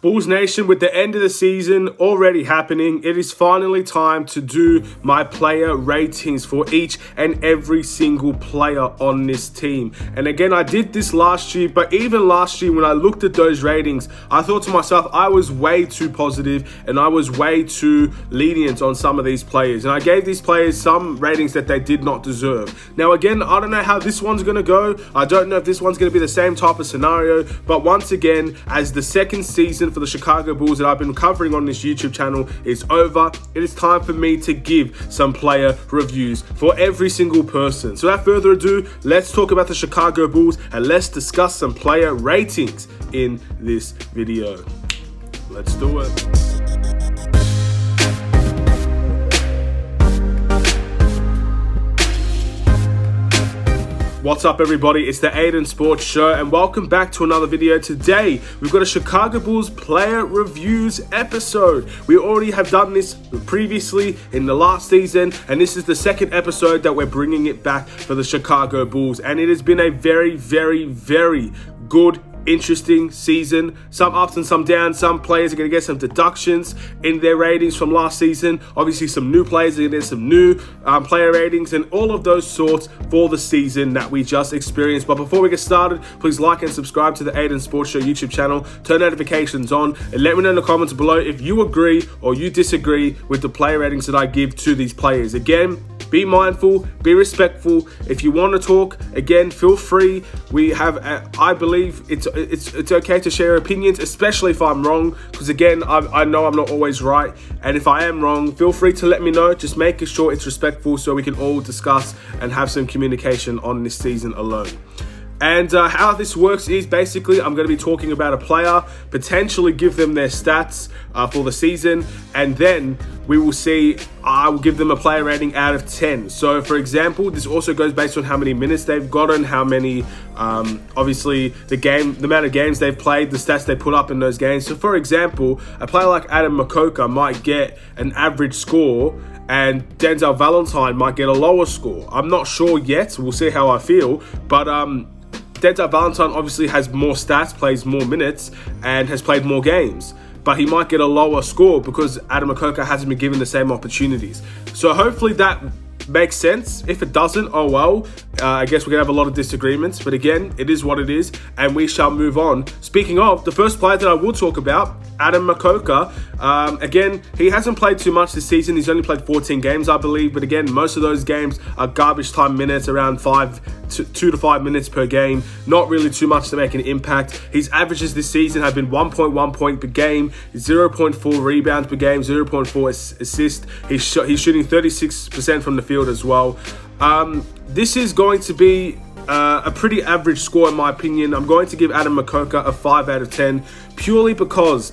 Bulls Nation, with the end of the season already happening, it is finally time to do my player ratings for each and every single player on this team. And again, I did this last year, but even last year when I looked at those ratings, I thought to myself, I was way too positive and I was way too lenient on some of these players. And I gave these players some ratings that they did not deserve. Now again, I don't know how this one's going to go. I don't know if this one's going to be the same type of scenario, but once again, as the second season for the Chicago Bulls that I've been covering on this YouTube channel is over, it is time for me to give some player reviews for every single person. So without further ado, let's talk about the Chicago Bulls and let's discuss some player ratings in this video. Let's do it. What's up everybody, it's the Aidan Sports Show and welcome back to another video. Today we've got a Chicago Bulls player reviews episode. We already have done this previously in the last season and this is the second episode that we're bringing it back for the Chicago Bulls, and it has been a very good, interesting season. Some ups and some downs. Some players are going to get some deductions in their ratings from last season. Obviously some new players are going to get some new player ratings and all of those sorts for the season that we just experienced. But before we get started, please like and subscribe to the Aidan Sports Show YouTube channel, turn notifications on, and let me know in the comments below if you agree or you disagree with the player ratings that I give to these players. Again, be mindful, be respectful. If you want to talk, again, feel free. We have, I believe it's okay to share opinions, especially if I'm wrong, because again, I know I'm not always right. And if I am wrong, feel free to let me know. Just making sure it's respectful so we can all discuss and have some communication on this season alone. And how this works is basically I'm going to be talking about a player, potentially give them their stats for the season, and then we will see, I will give them a player rating out of 10. So for example, this also goes based on how many minutes they've gotten, how many, obviously the amount of games they've played, the stats they put up in those games. So for example, a player like Makoka might get an average score and Denzel Valentine might get a lower score. I'm not sure yet, we'll see how I feel, but Denzel Valentine obviously has more stats, plays more minutes, and has played more games. But he might get a lower score because Makoka hasn't been given the same opportunities. So hopefully that makes sense. If it doesn't, oh well, I guess we're gonna have a lot of disagreements, but again, it is what it is and we shall move on. Speaking of, the first player that I will talk about, Makoka, again, he hasn't played too much this season. He's only played 14 games, I believe, but again, most of those games are garbage time minutes, around 2 to 5 minutes per game, not really too much to make an impact. His averages this season have been 1.1 point per game, 0.4 rebounds per game, 0.4 assists. He's shooting 36% from the field as well. This is going to be a pretty average score in my opinion. I'm going to give Makoka a 5 out of 10 purely because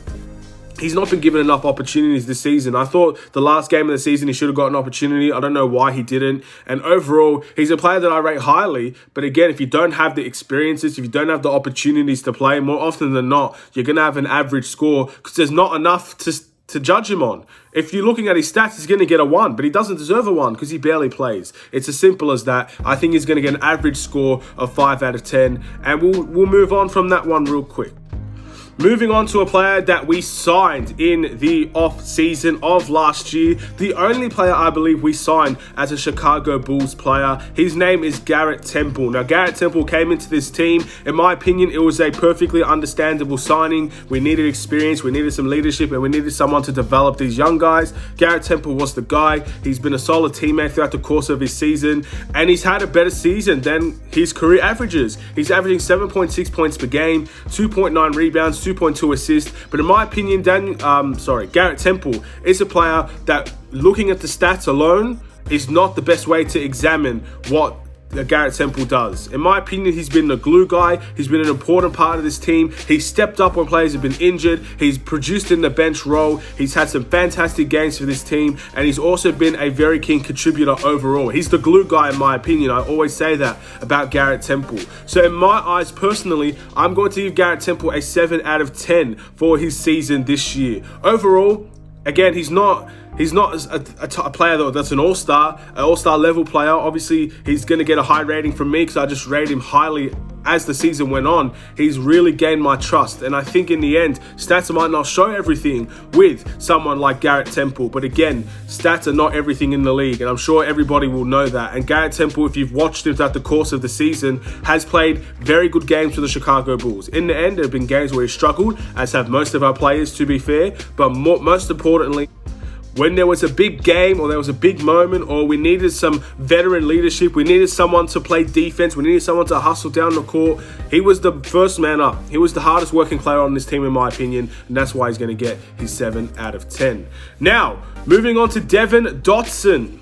he's not been given enough opportunities this season. I thought the last game of the season he should have got an opportunity. I don't know why he didn't. And overall, he's a player that I rate highly. But again, if you don't have the experiences, if you don't have the opportunities to play, more often than not, you're going to have an average score because there's not enough to judge him on. If you're looking at his stats, he's going to get a 1, but he doesn't deserve a 1 because he barely plays. It's as simple as that. I think he's going to get an average score of 5 out of 10, and we'll move on from that one real quick. Moving on to a player that we signed in the off-season of last year. The only player I believe we signed as a Chicago Bulls player. His name is Garrett Temple. Now, Garrett Temple came into this team. In my opinion, it was a perfectly understandable signing. We needed experience, we needed some leadership, and we needed someone to develop these young guys. Garrett Temple was the guy. He's been a solid teammate throughout the course of his season, and he's had a better season than his career averages. He's averaging 7.6 points per game, 2.9 rebounds, 2.2 assists. But in my opinion, Garrett Temple is a player that, looking at the stats alone, is not the best way to examine what Garrett Temple does. In my opinion, he's been the glue guy. He's been an important part of this team. He's stepped up when players have been injured. He's produced in the bench role. He's had some fantastic games for this team, and he's also been a very key contributor overall. He's the glue guy in my opinion. I always say that about Garrett Temple. So in my eyes personally, I'm going to give Garrett Temple a 7 out of 10 for his season this year. Overall, again, he's not he's not a player that's an all-star level player. Obviously, he's going to get a high rating from me because I just rate him highly as the season went on. He's really gained my trust. And I think in the end, stats might not show everything with someone like Garrett Temple. But again, stats are not everything in the league. And I'm sure everybody will know that. And Garrett Temple, if you've watched him throughout the course of the season, has played very good games for the Chicago Bulls. In the end, there have been games where he struggled, as have most of our players, to be fair. But most importantly, when there was a big game or there was a big moment or we needed some veteran leadership, we needed someone to play defense, we needed someone to hustle down the court, he was the first man up. He was the hardest working player on this team, in my opinion, and that's why he's going to get his 7 out of 10. Now, moving on to Devin Dotson.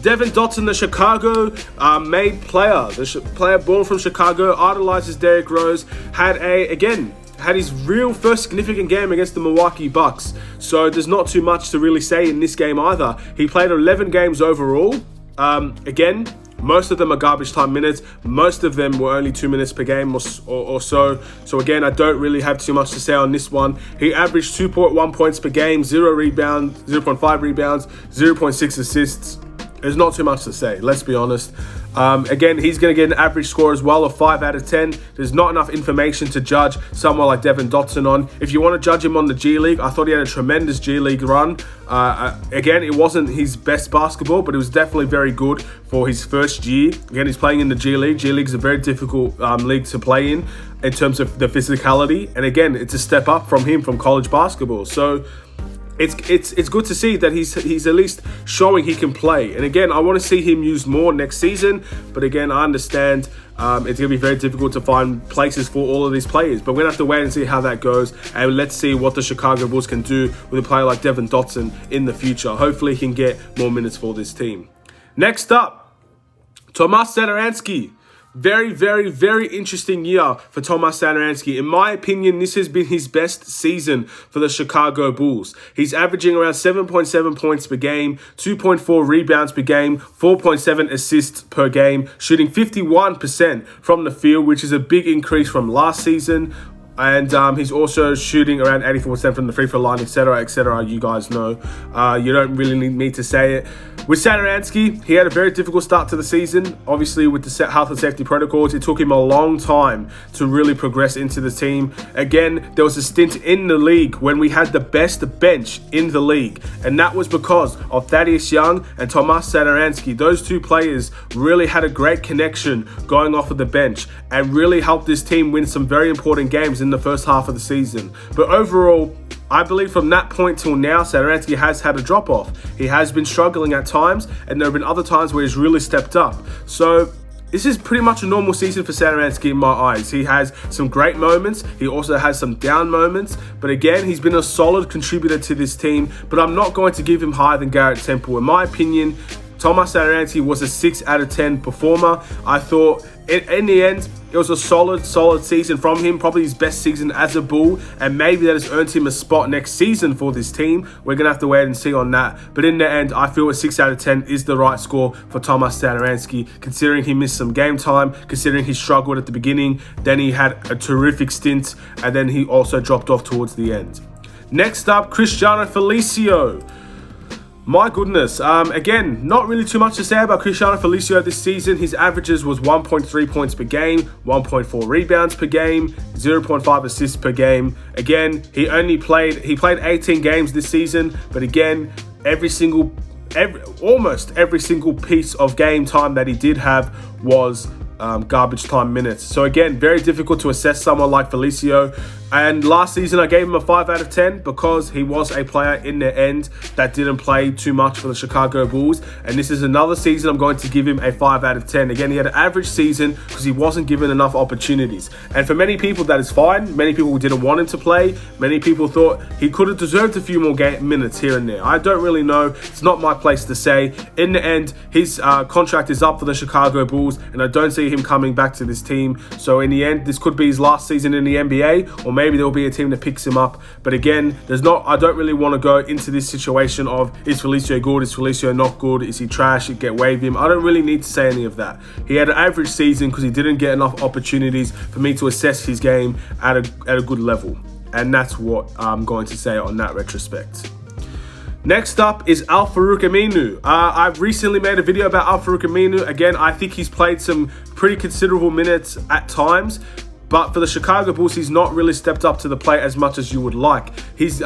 Devin Dotson, the Chicago made player. The player born from Chicago, idolizes Derrick Rose, had his real first significant game against the Milwaukee Bucks. So there's not too much to really say in this game either. He played 11 games overall. Again, most of them are garbage time minutes. Most of them were only 2 minutes per game or so. So again, I don't really have too much to say on this one. He averaged 2.1 points per game, 0 rebounds, 0.5 rebounds, 0.6 assists. There's not too much to say, let's be honest. Again, he's going to get an average score as well of 5 out of 10. There's not enough information to judge someone like Devin Dotson on. If you want to judge him on the G League, I thought he had a tremendous G League run. Again, it wasn't his best basketball, but it was definitely very good for his first year. Again, he's playing in the G League. G League is a very difficult league to play in terms of the physicality. And again, it's a step up from him from college basketball. So it's good to see that he's at least showing he can play. And again, I want to see him used more next season. But again, I understand it's going to be very difficult to find places for all of these players. But we're going to have to wait and see how that goes. And let's see what the Chicago Bulls can do with a player like Devin Dotson in the future. Hopefully he can get more minutes for this team. Next up, Tomas Saransky. Very, very, very interesting year for Tomas Saransky. In my opinion, this has been his best season for the Chicago Bulls. He's averaging around 7.7 points per game, 2.4 rebounds per game, 4.7 assists per game, shooting 51% from the field, which is a big increase from last season. And he's also shooting around 84% from the free throw line, etc., etc. You guys know. You don't really need me to say it. With Saransky, he had a very difficult start to the season. Obviously, with the health and safety protocols, it took him a long time to really progress into the team. Again, there was a stint in the league when we had the best bench in the league. And that was because of Thaddeus Young and Tomas Saransky. Those two players really had a great connection going off of the bench and really helped this team win some very important games in the first half of the season. But overall, I believe from that point till now, Saransky has had a drop-off. He has been struggling at times, and there have been other times where he's really stepped up. So this is pretty much a normal season for Saransky in my eyes. He has some great moments. He also has some down moments. But again, he's been a solid contributor to this team. But I'm not going to give him higher than Garrett Temple. In my opinion, Tomas Saransky was a 6 out of 10 performer. I thought in the end, it was a solid season from him, probably his best season as a Bull, and maybe that has earned him a spot next season for this team. We're going to have to wait and see on that. But in the end, I feel a 6 out of 10 is the right score for Tomas Saransky, considering he missed some game time, considering he struggled at the beginning, then he had a terrific stint, and then he also dropped off towards the end. Next up, Cristiano Felicio. My goodness, again, not really too much to say about Cristiano Felicio this season. His averages was 1.3 points per game, 1.4 rebounds per game, 0.5 assists per game. Again, he played 18 games this season, but again, almost every single piece of game time that he did have was garbage time minutes. So again, very difficult to assess someone like Felicio. And last season, I gave him a 5 out of 10 because he was a player in the end that didn't play too much for the Chicago Bulls. And this is another season I'm going to give him a 5 out of 10. Again, he had an average season because he wasn't given enough opportunities. And for many people, that is fine. Many people didn't want him to play. Many people thought he could have deserved a few more minutes here and there. I don't really know. It's not my place to say. In the end, his contract is up for the Chicago Bulls, and I don't see him coming back to this team. So in the end, this could be his last season in the NBA, or maybe there'll be a team that picks him up. But again, I don't really want to go into this situation of, is Felicio good? Is Felicio not good? Is he trash? Get waive him? I don't really need to say any of that. He had an average season because he didn't get enough opportunities for me to assess his game at a good level. And that's what I'm going to say on that retrospect. Next up is Al-Farouq Aminu. I've recently made a video about Al-Farouq Aminu. Again, I think he's played some pretty considerable minutes at times, but for the Chicago Bulls, he's not really stepped up to the plate as much as you would like. His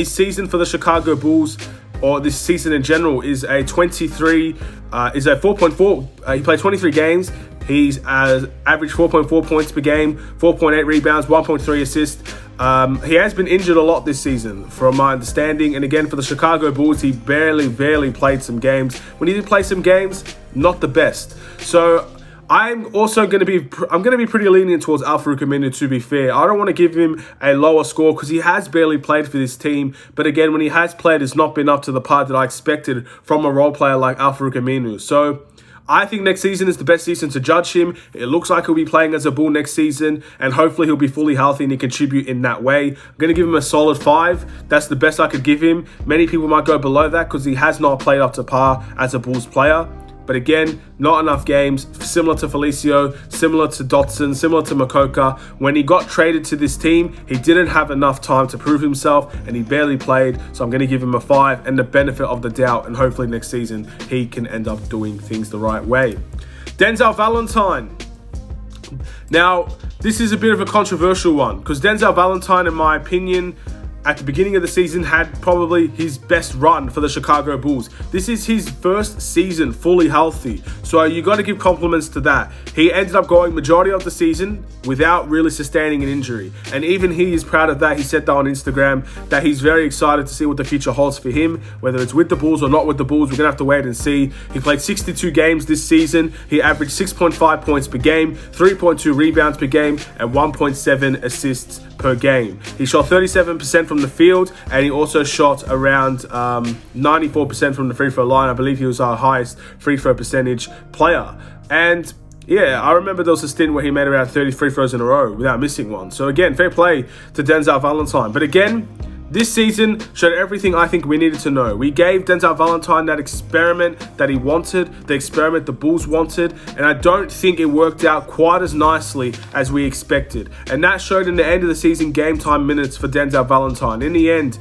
season for the Chicago Bulls, or this season in general, is a 4.4. He played 23 games. He's averaged 4.4 points per game, 4.8 rebounds, 1.3 assists. He has been injured a lot this season, from my understanding. And again, for the Chicago Bulls, he barely played some games. When he did play some games, not the best. So I'm going to be pretty lenient towards Al-Farouq Aminu, to be fair. I don't want to give him a lower score because he has barely played for this team. But again, when he has played, it's not been up to the par that I expected from a role player like Al-Farouq Aminu. So I think next season is the best season to judge him. It looks like he'll be playing as a Bull next season, and hopefully he'll be fully healthy and he contribute in that way. I'm going to give him a solid 5. That's the best I could give him. Many people might go below that because he has not played up to par as a Bulls player. But again, not enough games, similar to Felicio, similar to Dotson, similar to Makoka. When he got traded to this team, he didn't have enough time to prove himself and he barely played. So I'm going to give him a 5 and the benefit of the doubt. And hopefully next season, he can end up doing things the right way. Denzel Valentine. Now, this is a bit of a controversial one because Denzel Valentine, in my opinion, at the beginning of the season, had probably his best run for the Chicago Bulls. This is his first season fully healthy, so you got to give compliments to that. He ended up going majority of the season without really sustaining an injury, and even he is proud of that. He said that on Instagram, that he's very excited to see what the future holds for him, whether it's with the Bulls or not with the Bulls. We're going to have to wait and see. He played 62 games this season. He averaged 6.5 points per game, 3.2 rebounds per game, and 1.7 assists per game. He shot 37% from the field, and he also shot around 94% from the free throw line. I believe he was our highest free throw percentage player. And yeah, I remember there was a stint where he made around 30 free throws in a row without missing one. So again, fair play to Denzel Valentine. But again, this season showed everything I think we needed to know. We gave Denzel Valentine that experiment that he wanted, the experiment the Bulls wanted, and I don't think it worked out quite as nicely as we expected. And that showed in the end of the season game time minutes for Denzel Valentine. In the end,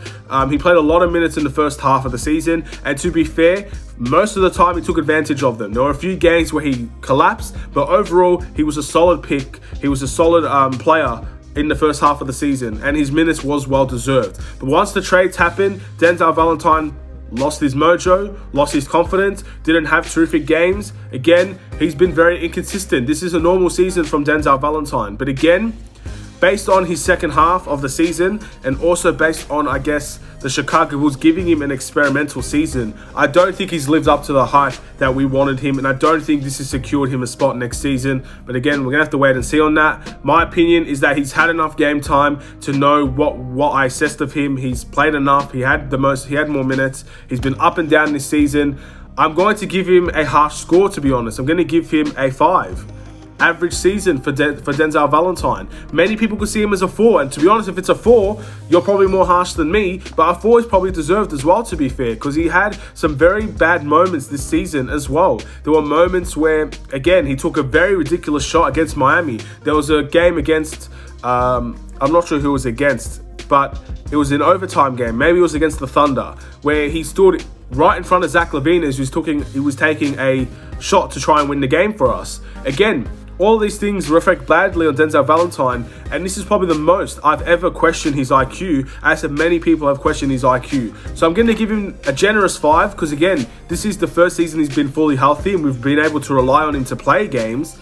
he played a lot of minutes in the first half of the season, and to be fair, most of the time he took advantage of them. There were a few games where he collapsed, but overall, he was a solid pick. He was a solid player in the first half of the season, and his minutes was well deserved. But once the trades happened, Denzel Valentine lost his mojo, lost his confidence, didn't have terrific games. Again, he's been very inconsistent. This is a normal season from Denzel Valentine. But again, based on his second half of the season, and also based on, I guess, the Chicago Bulls giving him an experimental season, I don't think he's lived up to the hype that we wanted him, and I don't think this has secured him a spot next season. But again, we're going to have to wait and see on that. My opinion is that he's had enough game time to know what I assessed of him. He's played enough. He had more minutes. He's been up and down this season. I'm going to give him a harsh score, to be honest. I'm going to give him a 5. Average season for Denzel Valentine. Many people could see him as a 4, and to be honest, if it's a 4, you're probably more harsh than me, but a 4 is probably deserved as well, to be fair, because he had some very bad moments this season as well. There were moments where, again, he took a very ridiculous shot against Miami. There was a game against, I'm not sure who it was against, but it was an overtime game. Maybe it was against the Thunder, where he stood right in front of Zach LaVine as he was taking a shot to try and win the game for us. Again, all these things reflect badly on Denzel Valentine, and this is probably the most I've ever questioned his IQ, as many people have questioned his IQ. So I'm going to give him a generous 5, because again, this is the first season he's been fully healthy, and we've been able to rely on him to play games,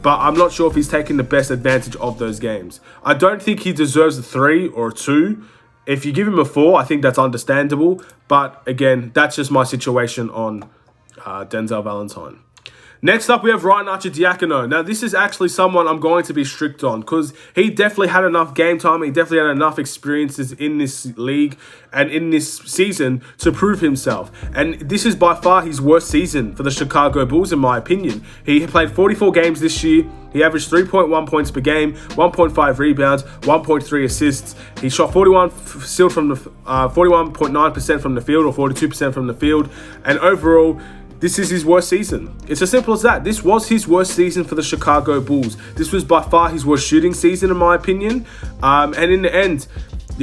but I'm not sure if he's taking the best advantage of those games. I don't think he deserves a 3 or a 2. If you give him a 4, I think that's understandable, but again, that's just my situation on Denzel Valentine. Next up, we have Ryan Arcidiacono. Now, this is actually someone I'm going to be strict on because he definitely had enough game time. He definitely had enough experiences in this league and in this season to prove himself. And this is by far his worst season for the Chicago Bulls, in my opinion. He played 44 games this year. He averaged 3.1 points per game, 1.5 rebounds, 1.3 assists. He shot 41.9% from the field, or 42% from the field. And overall, this is his worst season. It's as simple as that. This was his worst season for the Chicago Bulls. This was by far his worst shooting season, in my opinion. And in the end,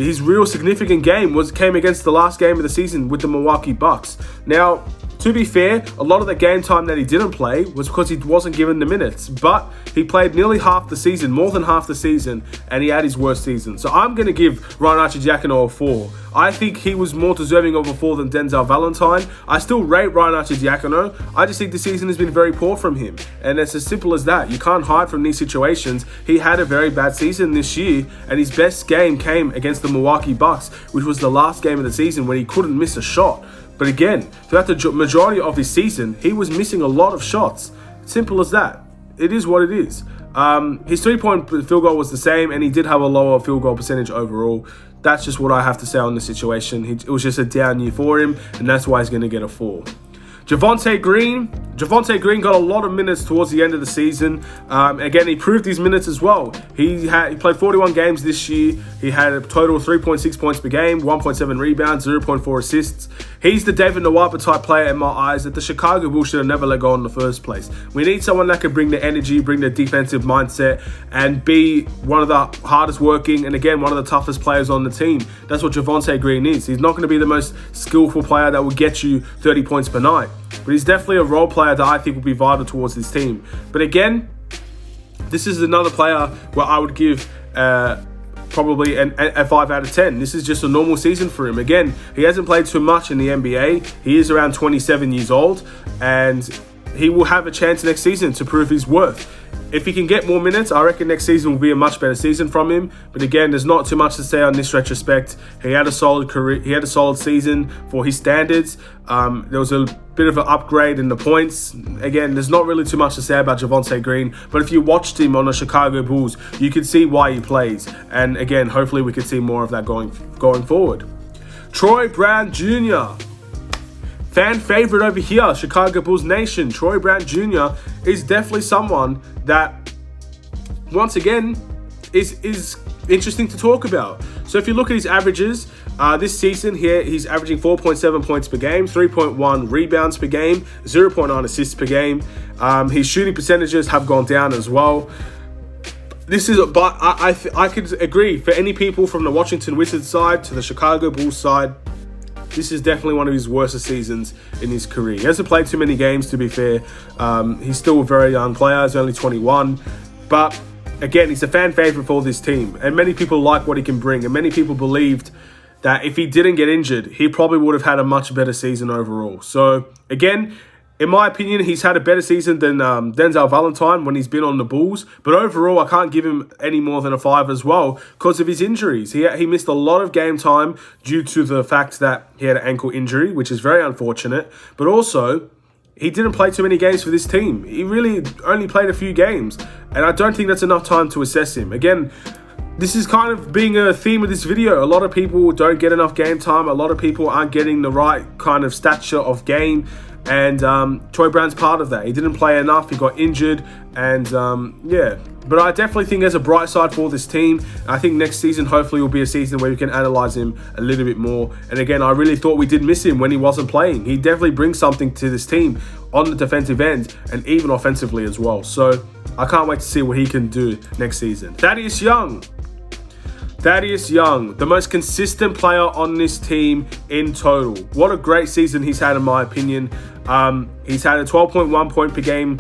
his real significant game came against the last game of the season with the Milwaukee Bucks. Now, to be fair, a lot of the game time that he didn't play was because he wasn't given the minutes. But he played nearly half the season, more than half the season, and he had his worst season. So I'm going to give Ryan Arcidiacono a 4. I think he was more deserving of a 4 than Denzel Valentine. I still rate Ryan Arcidiacono. I just think the season has been very poor from him. And it's as simple as that. You can't hide from these situations. He had a very bad season this year, and his best game came against the Milwaukee Bucks, which was the last game of the season when he couldn't miss a shot. But again, throughout the majority of his season, he was missing a lot of shots. Simple as that. It is what it is. His 3-point field goal was the same, and he did have a lower field goal percentage overall. That's just what I have to say on the situation. It was just a down year for him, and that's why he's going to get a 4. Javonte Green got a lot of minutes towards the end of the season. Again, he proved his minutes as well. He played 41 games this year. He had a total of 3.6 points per game, 1.7 rebounds, 0.4 assists. He's the David Nwaba type player in my eyes that the Chicago Bulls should have never let go in the first place. We need someone that can bring the energy, bring the defensive mindset, and be one of the hardest working and, again, one of the toughest players on the team. That's what Javonte Green is. He's not going to be the most skillful player that will get you 30 points per night. But he's definitely a role player that I think will be vital towards this team. But again, this is another player where I would give probably a 5 out of 10. This is just a normal season for him. Again, he hasn't played too much in the NBA. He is around 27 years old, and he will have a chance next season to prove his worth. If he can get more minutes, I reckon next season will be a much better season from him. But again, there's not too much to say on this retrospect. He had a solid career. He had a solid season for his standards. There was a bit of an upgrade in the points. Again, there's not really too much to say about Javonte Green. But if you watched him on the Chicago Bulls, you can see why he plays. And again, hopefully we can see more of that going forward. Troy Brown Jr. Fan favorite over here, Chicago Bulls Nation. Troy Brown Jr. is definitely someone that, once again, is interesting to talk about. So if you look at his averages, this season here, he's averaging 4.7 points per game, 3.1 rebounds per game, 0.9 assists per game. His shooting percentages have gone down as well. But I could agree, for any people from the Washington Wizards side to the Chicago Bulls side, this is definitely one of his worst seasons in his career. He hasn't played too many games, to be fair. He's still a very young player. He's only 21. But again, he's a fan favorite for this team. And many people like what he can bring. And many people believed that if he didn't get injured, he probably would have had a much better season overall. So again, in my opinion, he's had a better season than Denzel Valentine when he's been on the Bulls. But overall, I can't give him any more than a 5 as well because of his injuries. He missed a lot of game time due to the fact that he had an ankle injury, which is very unfortunate. But also, he didn't play too many games for this team. He really only played a few games. And I don't think that's enough time to assess him. Again, this is kind of being a theme of this video. A lot of people don't get enough game time. A lot of people aren't getting the right kind of stature of game. And Troy Brown's part of that. He didn't play enough. He got injured. And yeah. But I definitely think there's a bright side for this team. I think next season hopefully will be a season where we can analyze him a little bit more. And again, I really thought we did miss him when he wasn't playing. He definitely brings something to this team on the defensive end and even offensively as well. So I can't wait to see what he can do next season. Thaddeus Young, the most consistent player on this team in total. What a great season he's had, in my opinion. He's had a 12.1 point per game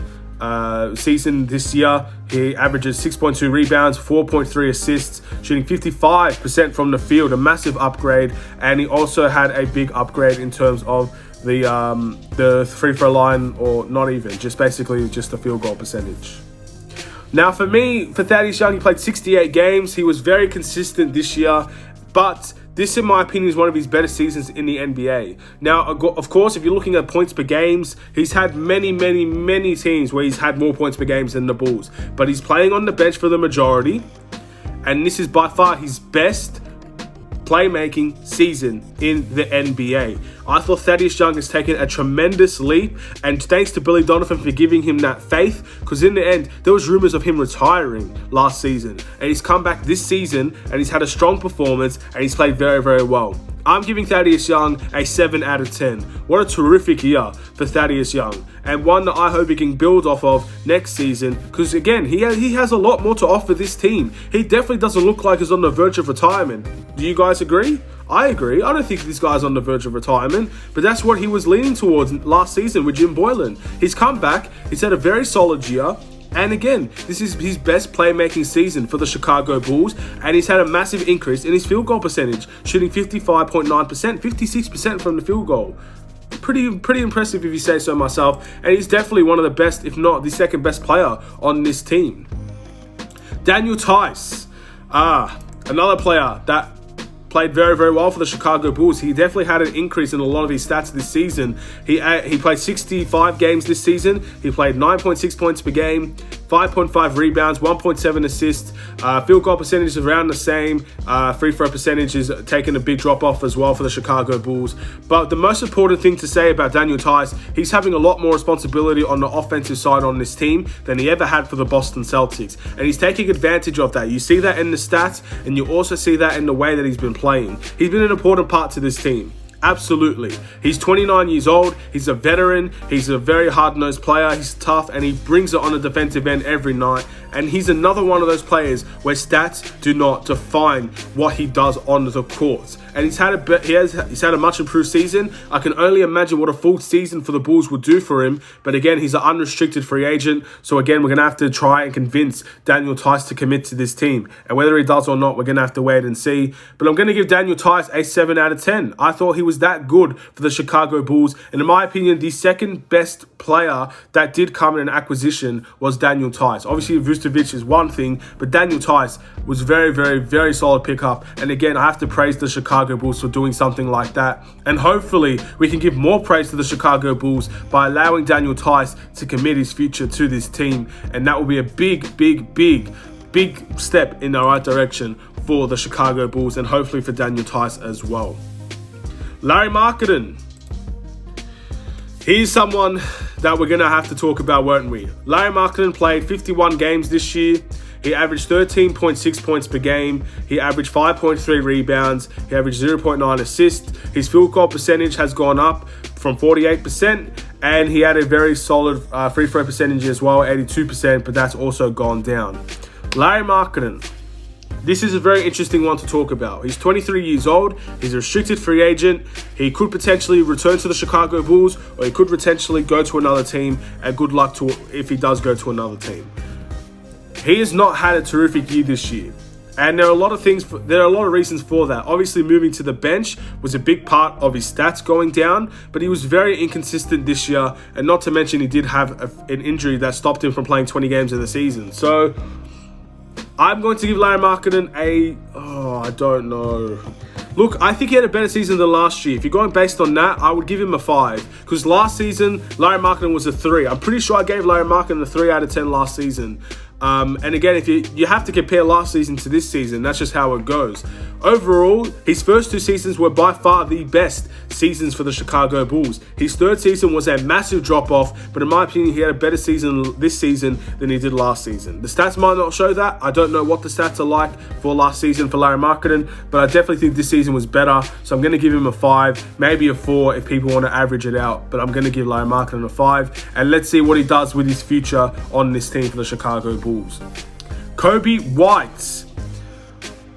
season this year. He averages 6.2 rebounds, 4.3 assists, shooting 55% from the field, a massive upgrade. And he also had a big upgrade in terms of the free throw line, or not even, just basically just the field goal percentage. Now for Thaddeus Young, he played 68 games. He was very consistent this year, but this, in my opinion, is one of his better seasons in the NBA. Now, of course, if you're looking at points per games, he's had many teams where he's had more points per games than the Bulls, but he's playing on the bench for the majority, and this is by far his best playmaking season in the NBA. I thought Thaddeus Young has taken a tremendous leap, and thanks to Billy Donovan for giving him that faith, because in the end, there was rumors of him retiring last season, and he's come back this season, and he's had a strong performance, and he's played very, very well. I'm giving Thaddeus Young a 7 out of 10. What a terrific year for Thaddeus Young, and one that I hope he can build off of next season, because again, he has a lot more to offer this team. He definitely doesn't look like he's on the verge of retirement. Do you guys agree? I agree. I don't think this guy's on the verge of retirement, but that's what he was leaning towards last season with Jim Boylan. He's come back, he's had a very solid year, and again, this is his best playmaking season for the Chicago Bulls, and he's had a massive increase in his field goal percentage, shooting 55.9%, 56% from the field goal. Pretty impressive if you say so myself, and he's definitely one of the best, if not the second best player on this team. Daniel Theis, another player that played very, very well for the Chicago Bulls. He definitely had an increase in a lot of his stats this season. He played 65 games this season. He played 9.6 points per game, 5.5 rebounds, 1.7 assists. Field goal percentage is around the same. Free throw percentage is taking a big drop off as well for the Chicago Bulls. But the most important thing to say about Daniel Theis, he's having a lot more responsibility on the offensive side on this team than he ever had for the Boston Celtics. And he's taking advantage of that. You see that in the stats, and you also see that in the way that he's been playing. He's been an important part to this team. Absolutely. He's 29 years old. He's a veteran. He's a very hard-nosed player. He's tough, and he brings it on the defensive end every night. And he's another one of those players where stats do not define what he does on the courts. And he's had a much improved season. I can only imagine what a full season for the Bulls would do for him. But again, he's an unrestricted free agent. So again, we're going to have to try and convince Daniel Theis to commit to this team. And whether he does or not, we're going to have to wait and see. But I'm going to give Daniel Theis a 7 out of 10. I thought he was that good for the Chicago Bulls. And in my opinion, the second best player that did come in an acquisition was Daniel Theis. Obviously, Vucevic is one thing, but Daniel Theis was very, very, very solid pickup. And again, I have to praise the Chicago Bulls for doing something like that. And hopefully, we can give more praise to the Chicago Bulls by allowing Daniel Theis to commit his future to this team. And that will be a big, big, big, big step in the right direction for the Chicago Bulls, and hopefully for Daniel Theis as well. Larry Marketing. He's someone that we're going to have to talk about, won't we? Larry Marketing played 51 games this year. He averaged 13.6 points per game. He averaged 5.3 rebounds. He averaged 0.9 assists. His field goal percentage has gone up from 48%. And he had a very solid free throw percentage as well, 82%, but that's also gone down. Larry Marketing. This is a very interesting one to talk about. He's 23 years old. He's a restricted free agent. He could potentially return to the Chicago Bulls, or he could potentially go to another team, and good luck to if he does go to another team. He has not had a terrific year this year. And there are a lot of reasons for that. Obviously, moving to the bench was a big part of his stats going down, but he was very inconsistent this year. And not to mention, he did have an injury that stopped him from playing 20 games of the season. So I'm going to give Larry Marketing I don't know. Look, I think he had a better season than last year. If you're going based on that, I would give him a 5. Because last season, Larry Marketing was a 3. I'm pretty sure I gave Larry Marketing a 3 out of 10 last season. And again, if you have to compare last season to this season, that's just how it goes. Overall, his first 2 seasons were by far the best seasons for the Chicago Bulls. His third season was a massive drop-off, but in my opinion, he had a better season this season than he did last season. The stats might not show that. I don't know what the stats are like for last season for Larry Marketing, but I definitely think this season was better, so I'm going to give him a 5, maybe a 4 if people want to average it out, but I'm going to give Larry Marketing a 5, and let's see what he does with his future on this team for the Chicago Bulls. Coby White,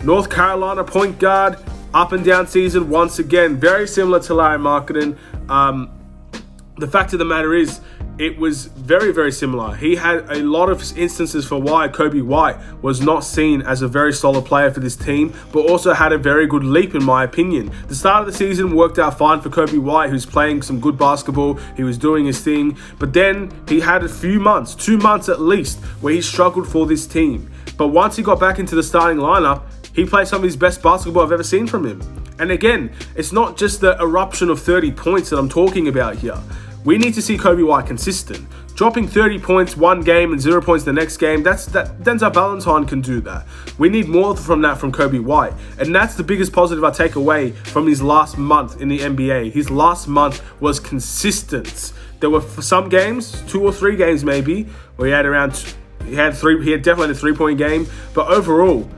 North Carolina point guard, up and down season once again, very similar to Larry Marketing. The fact of the matter is, it was very, very similar. He had a lot of instances for why Coby White was not seen as a very solid player for this team, but also had a very good leap in my opinion. The start of the season worked out fine for Coby White, who's playing some good basketball. He was doing his thing, but then he had a few months, 2 months at least, where he struggled for this team. But once he got back into the starting lineup, he played some of his best basketball I've ever seen from him. And again, it's not just the eruption of 30 points that I'm talking about here. We need to see Coby White consistent. Dropping 30 points one game and 0 points the next game, Denzel Valentine can do that. We need more from that from Coby White. And that's the biggest positive I take away from his last month in the NBA. His last month was consistent. There were some games, 2 or 3 games maybe, where he had definitely had a 3-point game. But overall,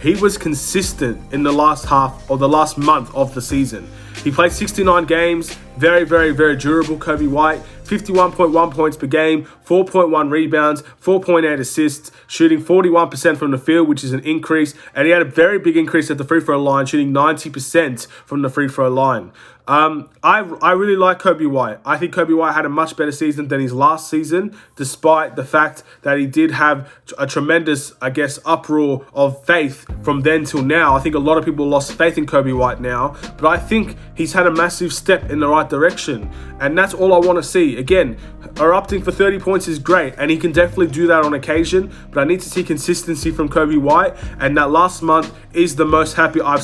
he was consistent in the last half or the last month of the season. He played 69 games, very, very, very durable, Kobe White. 51.1 points per game, 4.1 rebounds, 4.8 assists, shooting 41% from the field, which is an increase. And he had a very big increase at the free throw line, shooting 90% from the free throw line. I really like Kobe White. I think Kobe White had a much better season than his last season, despite the fact that he did have a tremendous, uproar of faith from then till now. I think a lot of people lost faith in Kobe White now, but I think he's had a massive step in the right direction, and that's all I want to see. Again, erupting for 30 points is great, and he can definitely do that on occasion, but I need to see consistency from Kobe White, and that last month is the most happy I've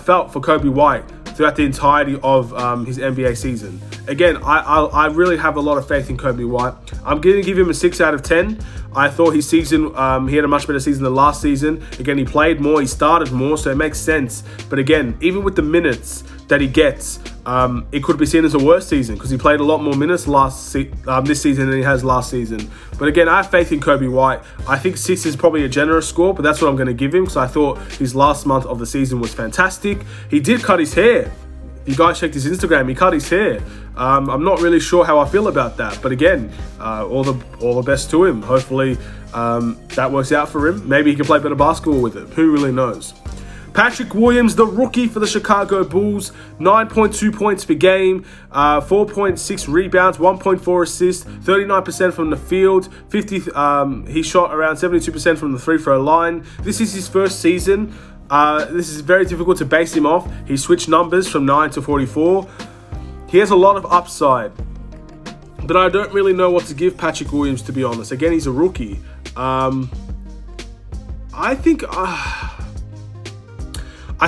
felt for Kobe White throughout the entirety of his NBA season. Again, I really have a lot of faith in Kobe White. I'm going to give him a 6 out of 10. I thought his season, he had a much better season than last season. Again, he played more, he started more, so it makes sense. But again, even with the minutes that he gets, it could be seen as a worse season because he played a lot more minutes this season than he has last season. But again, I have faith in Kobe White. I think 6 is probably a generous score, but that's what I'm going to give him because I thought his last month of the season was fantastic. He did cut his hair. If you guys checked his Instagram, he cut his hair. I'm not really sure how I feel about that, but again, all the best to him. Hopefully that works out for him. Maybe he can play better basketball with it. Who really knows? Patrick Williams, the rookie for the Chicago Bulls, 9.2 points per game, 4.6 rebounds, 1.4 assists, 39% from the field, he shot around 72% from the free throw line. This is his first season. This is very difficult to base him off. He switched numbers from 9 to 44. He has a lot of upside, but I don't really know what to give Patrick Williams, to be honest. Again, he's a rookie. I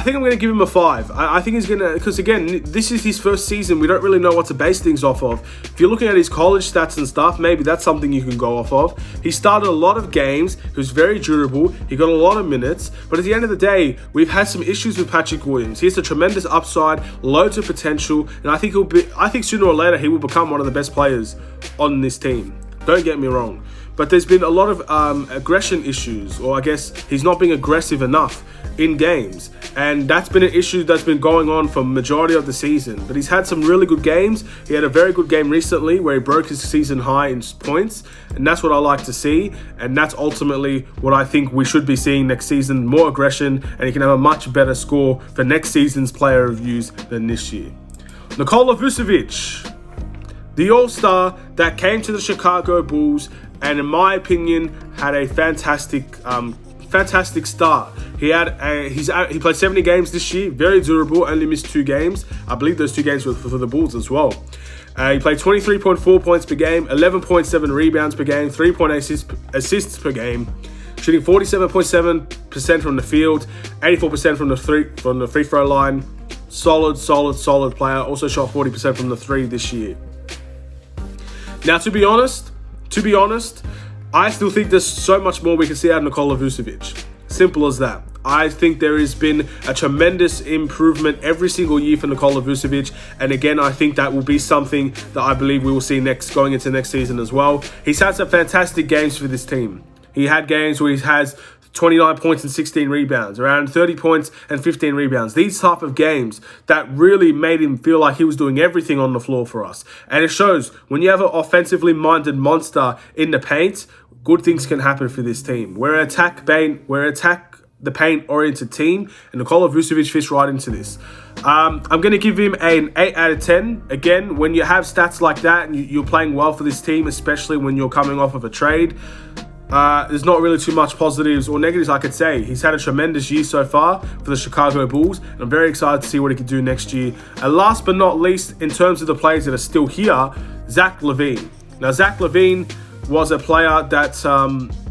think I'm going to give him a 5. I think he's going to, because again, this is his first season. We don't really know what to base things off of. If you're looking at his college stats and stuff, maybe that's something you can go off of. He started a lot of games. He was very durable. He got a lot of minutes. But at the end of the day, we've had some issues with Patrick Williams. He has a tremendous upside, loads of potential, and I think sooner or later he will become one of the best players on this team. Don't get me wrong. But there's been a lot of aggression issues, or I guess he's not being aggressive enough in games. And that's been an issue that's been going on for the majority of the season. But he's had some really good games. He had a very good game recently where he broke his season high in points. And that's what I like to see. And that's ultimately what I think we should be seeing next season. More aggression, and he can have a much better score for next season's player reviews than this year. Nikola Vucevic, the All-Star that came to the Chicago Bulls and in my opinion had a fantastic start. He played 70 games this year, very durable, only missed 2 games. I believe those 2 games were for the Bulls as well. He played 23.4 points per game, 11.7 rebounds per game, 3.8 assists per game, shooting 47.7% from the field, 84% from the free throw line. Solid player. Also shot 40% from the 3 this year. Now, to be honest, I still think there's so much more we can see out of Nikola Vucevic. Simple as that. I think there has been a tremendous improvement every single year for Nikola Vucevic. And again, I think that will be something that I believe we will see going into next season as well. He's had some fantastic games for this team. He had games where he has 29 points and 16 rebounds, around 30 points and 15 rebounds. These type of games that really made him feel like he was doing everything on the floor for us. And it shows when you have an offensively minded monster in the paint, good things can happen for this team. We're an attack the paint-oriented team, and Nikola Vucevic fits right into this. I'm going to give him an 8 out of 10. Again, when you have stats like that and you're playing well for this team, especially when you're coming off of a trade, there's not really too much positives or negatives I could say. He's had a tremendous year so far for the Chicago Bulls, and I'm very excited to see what he can do next year. And last but not least, in terms of the players that are still here, Zach LaVine. Now, Zach LaVine was a player that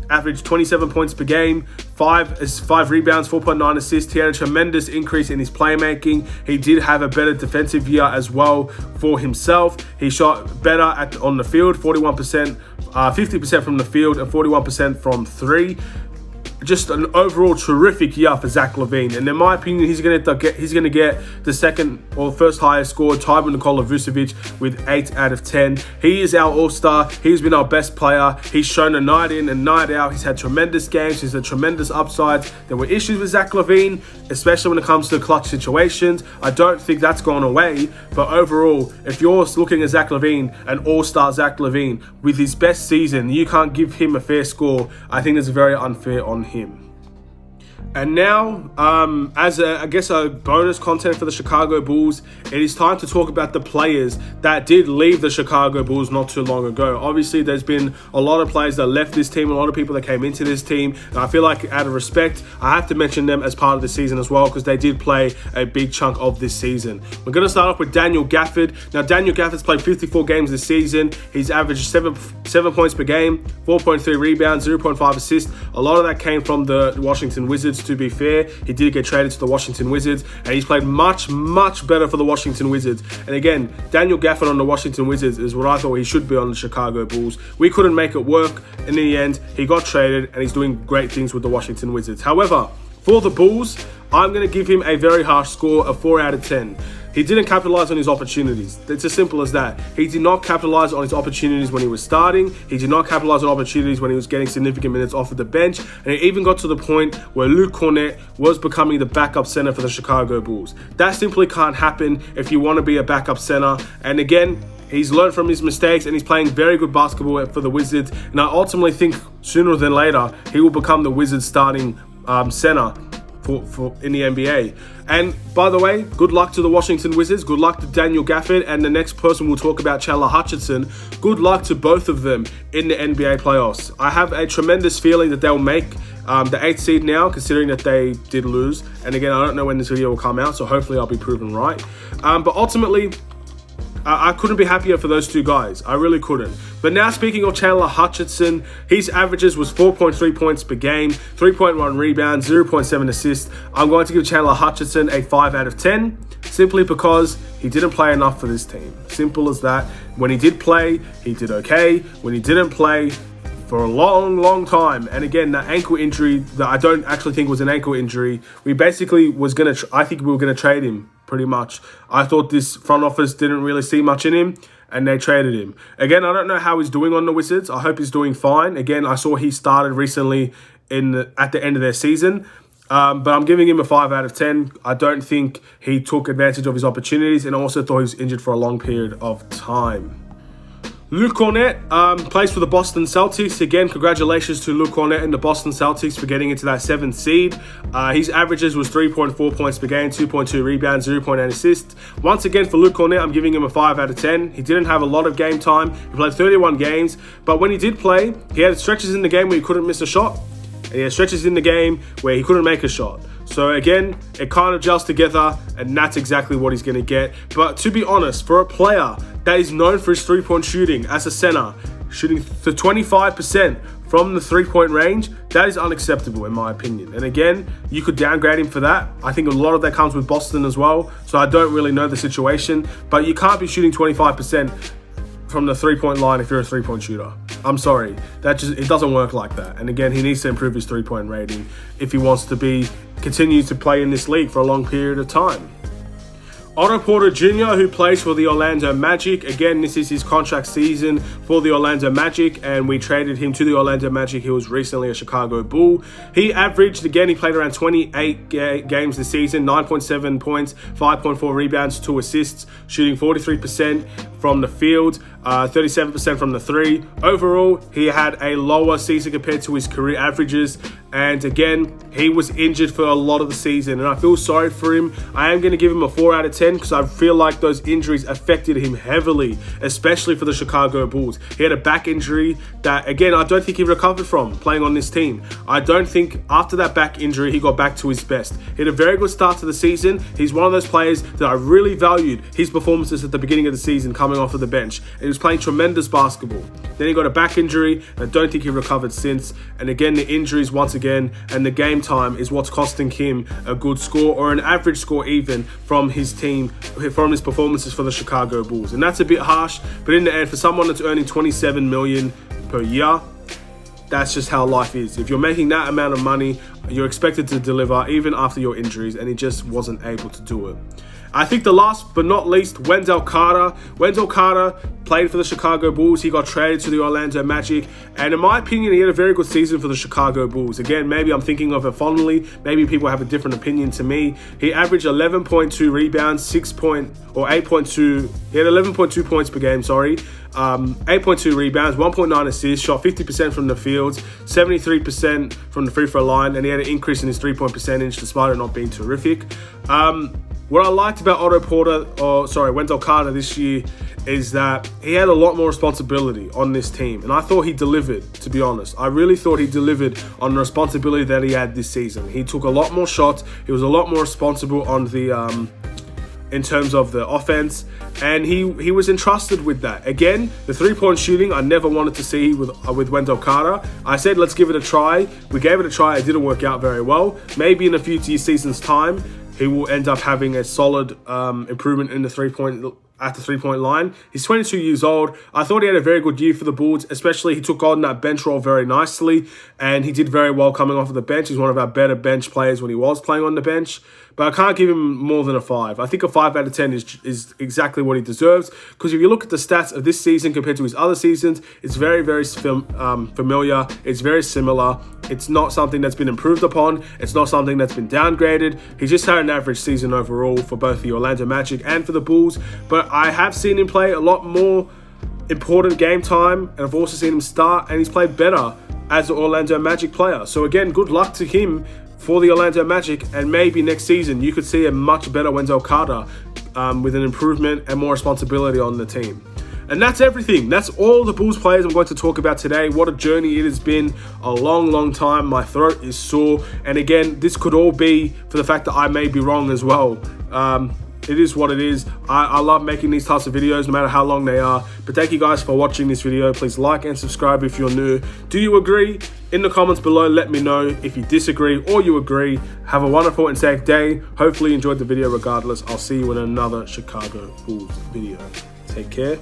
averaged 27 points per game, 5 rebounds, 4.9 assists. He had a tremendous increase in his playmaking. He did have a better defensive year as well for himself. He shot better on the field, 41%, 50% from the field and 41% from 3. just an overall terrific year for Zach LaVine. And in my opinion, he's going to get the second or first highest score, tied with Nikola Vucevic with 8 out of 10. He is our all-star. He's been our best player. He's shown a night in and night out. He's had tremendous games. He's had tremendous upsides. There were issues with Zach LaVine, especially when it comes to clutch situations. I don't think that's gone away. But overall, if you're looking at Zach LaVine, an all-star Zach LaVine, with his best season, you can't give him a fair score. I think it's very unfair on him. And now, as a bonus content for the Chicago Bulls, it is time to talk about the players that did leave the Chicago Bulls not too long ago. Obviously, there's been a lot of players that left this team, a lot of people that came into this team. And I feel like, out of respect, I have to mention them as part of the season as well, because they did play a big chunk of this season. We're going to start off with Daniel Gafford. Now, Daniel Gafford's played 54 games this season. He's averaged 7 points per game, 4.3 rebounds, 0.5 assists. A lot of that came from the Washington Wizards. To be fair, he did get traded to the Washington Wizards, and he's played much better for the Washington Wizards. And again, Daniel Gafford on the Washington Wizards is what I thought he should be on the Chicago Bulls. We couldn't make it work. In the end, he got traded, and he's doing great things with the Washington Wizards. However, for the Bulls, I'm going to give him a very harsh score of 4 out of 10. He didn't capitalize on his opportunities. It's as simple as that. He did not capitalize on his opportunities when he was starting. He did not capitalize on opportunities when he was getting significant minutes off of the bench. And it even got to the point where Luke Kornet was becoming the backup center for the Chicago Bulls. That simply can't happen if you want to be a backup center. And again, he's learned from his mistakes, and he's playing very good basketball for the Wizards. And I ultimately think sooner than later, he will become the Wizards starting center for in the NBA. And by the way, good luck to the Washington Wizards. Good luck to Daniel Gafford, and the next person we'll talk about, Chandler Hutchinson. Good luck to both of them in the NBA playoffs. I have a tremendous feeling that they'll make the 8th seed now, considering that they did lose. And again, I don't know when this video will come out, so hopefully I'll be proven right. But ultimately, I couldn't be happier for those two guys. I really couldn't. But now, speaking of Chandler Hutchinson, his averages was 4.3 points per game, 3.1 rebounds, 0.7 assists. I'm going to give Chandler Hutchinson a 5 out of 10, simply because he didn't play enough for this team. Simple as that. When he did play, he did okay. When he didn't play, for a long time. And again, that ankle injury that I don't actually think was an ankle injury, we basically I think we were going to trade him pretty much. I thought this front office didn't really see much in him, and they traded him. Again, I don't know how he's doing on the Wizards. I hope he's doing fine. Again, I saw he started recently at the end of their season. But I'm giving him a 5 out of 10. I don't think he took advantage of his opportunities, and I also thought he was injured for a long period of time. Luke Kornet plays for the Boston Celtics. Again, congratulations to Luke Kornet and the Boston Celtics for getting into that 7th seed. His averages was 3.4 points per game, 2.2 rebounds, 0.8 assists. Once again, for Luke Kornet, I'm giving him a 5 out of 10. He didn't have a lot of game time. He played 31 games. But when he did play, he had stretches in the game where he couldn't miss a shot. And he had stretches in the game where he couldn't make a shot. So again, it kind of gels together, and that's exactly what he's going to get. But to be honest, for a player that is known for his three-point shooting as a center, shooting for 25% from the three-point range, that is unacceptable in my opinion. And again, you could downgrade him for that. I think a lot of that comes with Boston as well. So I don't really know the situation, but you can't be shooting 25% from the three-point line if you're a three-point shooter. I'm sorry, it doesn't work like that. And again, he needs to improve his three-point rating if he wants to continue to play in this league for a long period of time. Otto Porter Jr., who plays for the Orlando Magic. Again, this is his contract season for the Orlando Magic, and we traded him to the Orlando Magic. He was recently a Chicago Bull. He played around 28 games this season, 9.7 points, 5.4 rebounds, 2 assists, shooting 43% from the field, 37% from the three. Overall, he had a lower season compared to his career averages. And again, he was injured for a lot of the season, and I feel sorry for him. I am going to give him a 4 out of 10 because I feel like those injuries affected him heavily, especially for the Chicago Bulls. He had a back injury that, again, I don't think he recovered from playing on this team. I don't think after that back injury, he got back to his best. He had a very good start to the season. He's one of those players that I really valued his performances at the beginning of the season coming off of the bench. He was playing tremendous basketball. Then he got a back injury, and I don't think he recovered since. And again, the injuries once again, and the game time is what's costing him a good score, or an average score even, from his team, from his performances for the Chicago Bulls. And that's a bit harsh, but in the end, for someone that's earning $27 million per year, that's just how life is. If you're making that amount of money, you're expected to deliver even after your injuries, and he just wasn't able to do it. I think the last but not least, Wendell Carter. Wendell Carter played for the Chicago Bulls. He got traded to the Orlando Magic. And in my opinion, he had a very good season for the Chicago Bulls. Again, maybe I'm thinking of it fondly. Maybe people have a different opinion to me. He averaged 11.2 rebounds, 8.2. He had 11.2 points per game, 8.2 rebounds, 1.9 assists, shot 50% from the field, 73% from the free throw line, and he had an increase in his three-point percentage despite it not being terrific. What I liked about Wendell Carter this year is that he had a lot more responsibility on this team. And I thought he delivered, to be honest. I really thought he delivered on the responsibility that he had this season. He took a lot more shots. He was a lot more responsible on the in terms of the offense. And he was entrusted with that. Again, the three-point shooting, I never wanted to see with Wendell Carter. I said, let's give it a try. We gave it a try. It didn't work out very well. Maybe in a few seasons' time, he will end up having a solid improvement in the three-point line. He's 22 years old. I thought he had a very good year for the Bulls, especially he took on that bench role very nicely, and he did very well coming off of the bench. He's one of our better bench players when he was playing on the bench, but I can't give him more than a 5. I think a 5 out of 10 is exactly what he deserves, because if you look at the stats of this season compared to his other seasons, it's very, very familiar. It's very similar. It's not something that's been improved upon. It's not something that's been downgraded. He just had an average season overall for both the Orlando Magic and for the Bulls, but I have seen him play a lot more important game time, and I've also seen him start, and he's played better as an Orlando Magic player. So again, good luck to him for the Orlando Magic, and maybe next season you could see a much better Wendell Carter with an improvement and more responsibility on the team. And that's everything. That's all the Bulls players I'm going to talk about today. What a journey it has been. A long, long time. My throat is sore. And again, this could all be for the fact that I may be wrong as well. It is what it is. I love making these types of videos no matter how long they are. But thank you guys for watching this video. Please like and subscribe if you're new. Do you agree? In the comments below, let me know if you disagree or you agree. Have a wonderful and safe day. Hopefully you enjoyed the video regardless. I'll see you in another Chicago Bulls video. Take care.